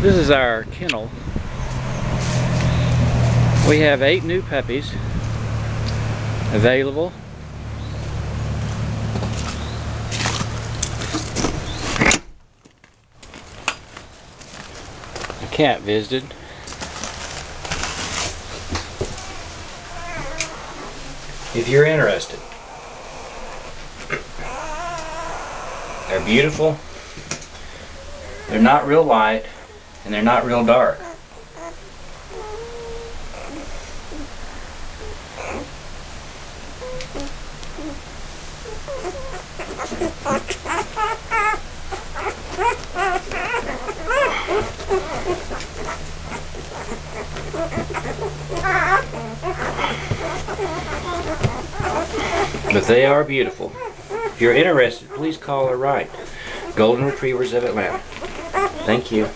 This is our kennel. We have 8 new puppies available. A cat visited. If you're interested, they're beautiful. They're not real light and they're not real dark. But they are beautiful. If you're interested, please call or write. Golden Retrievers of Atlanta. Thank you.